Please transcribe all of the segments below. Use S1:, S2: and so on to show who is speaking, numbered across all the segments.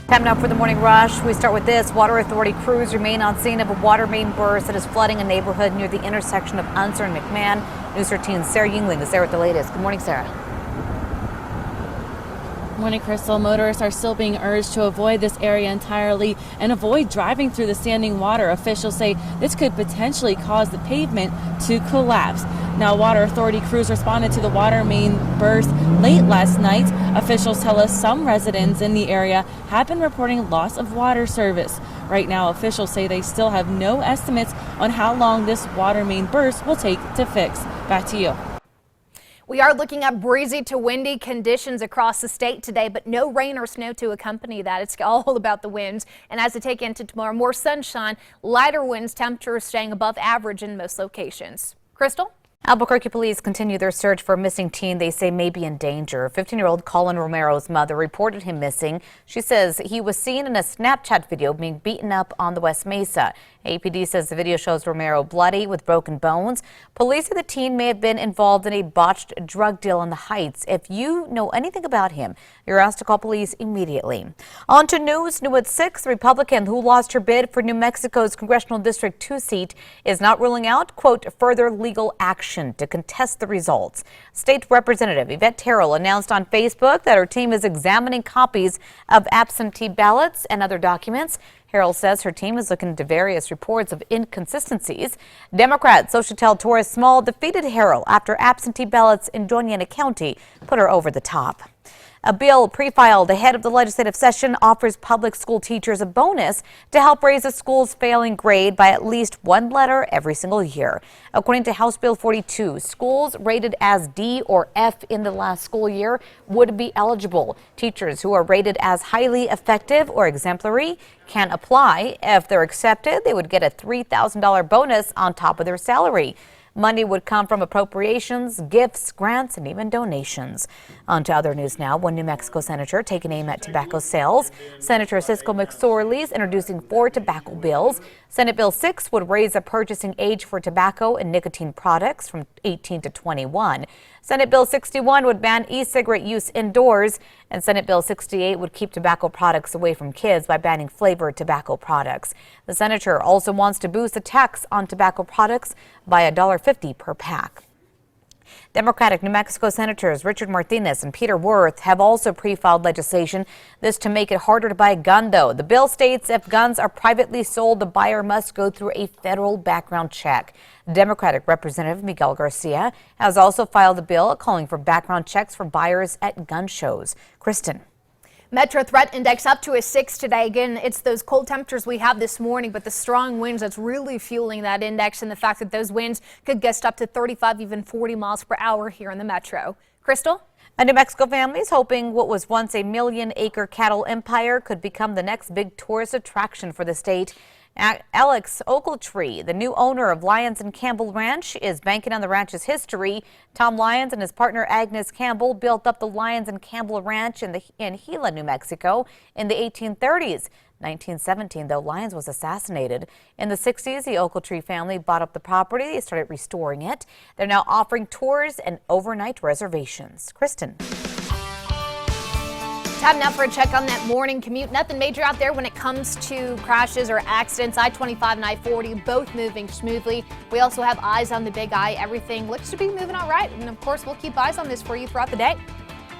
S1: Time now for the morning rush. We start with this. Water Authority crews remain on scene of a water main burst that is flooding a neighborhood near the intersection of Unser and McMahon. News 13's Sarah Yingling is there with the latest. Good morning, Sarah.
S2: Morning, Crystal. Motorists are still being urged to avoid this area entirely and avoid driving through the standing water. Officials say this could potentially cause the pavement to collapse. Now, Water Authority crews responded to the water main burst late last night. Officials tell us some residents in the area have been reporting loss of water service. Right now, officials say they still have no estimates on how long this water main burst will take to fix. Back to you.
S3: We are looking at breezy to windy conditions across the state today, but no rain or snow to accompany that. It's all about the winds. And as we take into tomorrow, more sunshine, lighter winds, temperatures staying above average in most locations. Crystal?
S1: Albuquerque police continue their search for a missing teen they say may be in danger. 15-year-old Colin Romero's mother reported him missing. She says he was seen in a Snapchat video being beaten up on the West Mesa. APD says the video shows Romero bloody with broken bones. Police say the teen may have been involved in a botched drug deal in the Heights. If you know anything about him, you're asked to call police immediately. On to news. New at 6, the Republican who lost her bid for New Mexico's Congressional District 2 seat is not ruling out, quote, further legal action to contest the results. State Representative Yvette Terrell announced on Facebook that her team is examining copies of absentee ballots and other documents. Harrell says her team is looking into various reports of inconsistencies. Democrat Xochitl Torres Small defeated Harrell after absentee ballots in Doña County put her over the top. A bill pre-filed ahead of the legislative session offers public school teachers a bonus to help raise a school's failing grade by at least one letter every single year. According to House Bill 42, schools rated as D or F in the last school year would be eligible. Teachers who are rated as highly effective or exemplary can apply. If they're accepted, they would get a $3,000 bonus on top of their salary. Money would come from appropriations, gifts, grants, and even donations. On to other news now. One New Mexico senator taking aim at tobacco sales. Senator Cisco McSorley is introducing 4 tobacco bills. Senate Bill 6 would raise the purchasing age for tobacco and nicotine products from 18 to 21. Senate Bill 61 would ban e-cigarette use indoors, and Senate Bill 68 would keep tobacco products away from kids by banning flavored tobacco products. The senator also wants to boost the tax on tobacco products by $1.50 per pack. Democratic New Mexico Senators Richard Martinez and Peter Wirth have also pre-filed legislation, this to make it harder to buy a gun, though. The bill states if guns are privately sold, the buyer must go through a federal background check. Democratic Representative Miguel Garcia has also filed a bill calling for background checks for buyers at gun shows. Kristen.
S3: Metro threat index up to a 6 today. Again, it's those cold temperatures we have this morning, but the strong winds that's really fueling that index, and the fact that those winds could gust up to 35, even 40 miles per hour here in the metro. Crystal?
S1: A New Mexico family is hoping what was once a million-acre cattle empire could become the next big tourist attraction for the state. Alex Ogletree, the new owner of Lyons and Campbell Ranch, is banking on the ranch's history. Tom Lyons and his partner Agnes Campbell built up the Lyons and Campbell Ranch in Gila, New Mexico in the 1830s. 1917, though, Lyons was assassinated. In the 60s, the Ogletree family bought up the property. They started restoring it. They're now offering tours and overnight reservations. Kristen.
S3: Time now for a check on that morning commute. Nothing major out there when it comes to crashes or accidents. I-25 and I-40 both moving smoothly. We also have eyes on the Big I. Everything looks to be moving all right. And of course, we'll keep eyes on this for you throughout the day.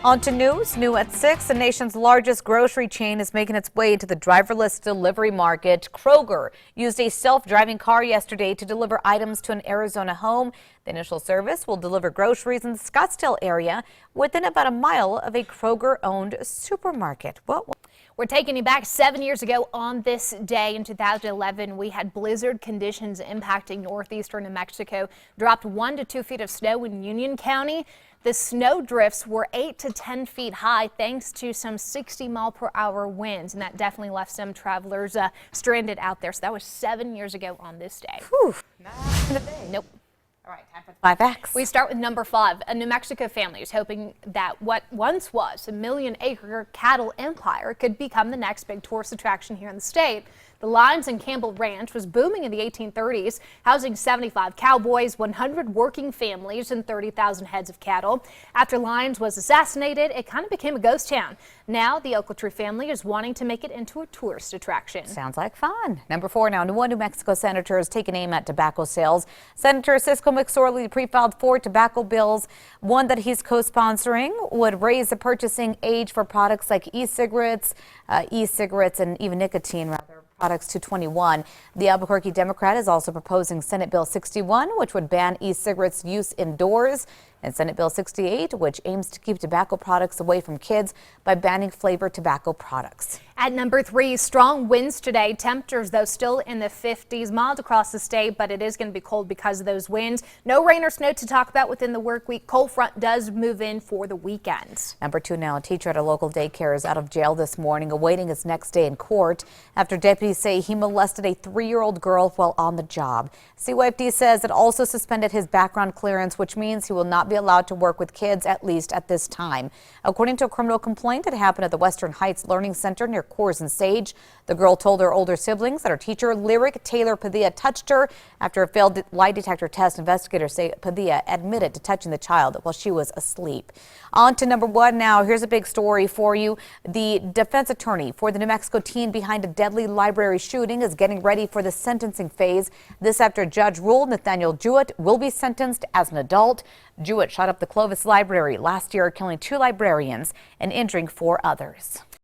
S1: On to news. New at 6, the nation's largest grocery chain is making its way into the driverless delivery market. Kroger used a self-driving car yesterday to deliver items to an Arizona home. The initial service will deliver groceries in the Scottsdale area within about a mile of a Kroger-owned supermarket.
S3: We're taking you back 7 years ago on this day in 2011. We had blizzard conditions impacting northeastern New Mexico, dropped 1 to 2 feet of snow in Union County. The snow drifts were 8 to 10 feet high thanks to some 60-mile-per-hour winds, and that definitely left some travelers stranded out there. So that was 7 years ago on this day.
S1: Whew. Not nope. All right, time for 5X.
S3: We start with number 5. A New Mexico family is hoping that what once was a million-acre cattle empire could become the next big tourist attraction here in the state. The Limes and Campbell Ranch was booming in the 1830s, housing 75 cowboys, 100 working families, and 30,000 heads of cattle. After Limes was assassinated, it kind of became a ghost town. Now, the Ochiltree family is wanting to make it into a tourist attraction.
S1: Sounds like fun. Number 4 now, one New Mexico senator has taken aim at tobacco sales. Senator Cisco McSorley pre-filed 4 tobacco bills. One that he's co-sponsoring would raise the purchasing age for products like e-cigarettes, and even nicotine products to 21. The Albuquerque Democrat is also proposing Senate Bill 61, which would ban e-cigarettes use indoors, and Senate Bill 68, which aims to keep tobacco products away from kids by banning flavored tobacco products.
S3: At number 3, strong winds today. Temperatures, though, still in the 50s, mild across the state, but it is going to be cold because of those winds. No rain or snow to talk about within the work week. Cold front does move in for the weekend.
S1: Number 2 now, a teacher at a local daycare is out of jail this morning, awaiting his next day in court after deputies say he molested a 3-year-old girl while on the job. CYFD says it also suspended his background clearance, which means he will not be allowed to work with kids, at least at this time. According to a criminal complaint that happened at the Western Heights Learning Center near Coors and Sage, the girl told her older siblings that her teacher, Lyric Taylor Padilla, touched her. After a failed lie detector test, investigators say Padilla admitted to touching the child while she was asleep. On to number 1 now. Here's a big story for you. The defense attorney for the New Mexico teen behind a deadly library shooting is getting ready for the sentencing phase. This after a judge ruled Nathaniel Jouett will be sentenced as an adult. Jouett shot up the Clovis library last year, killing 2 librarians and injuring 4 others.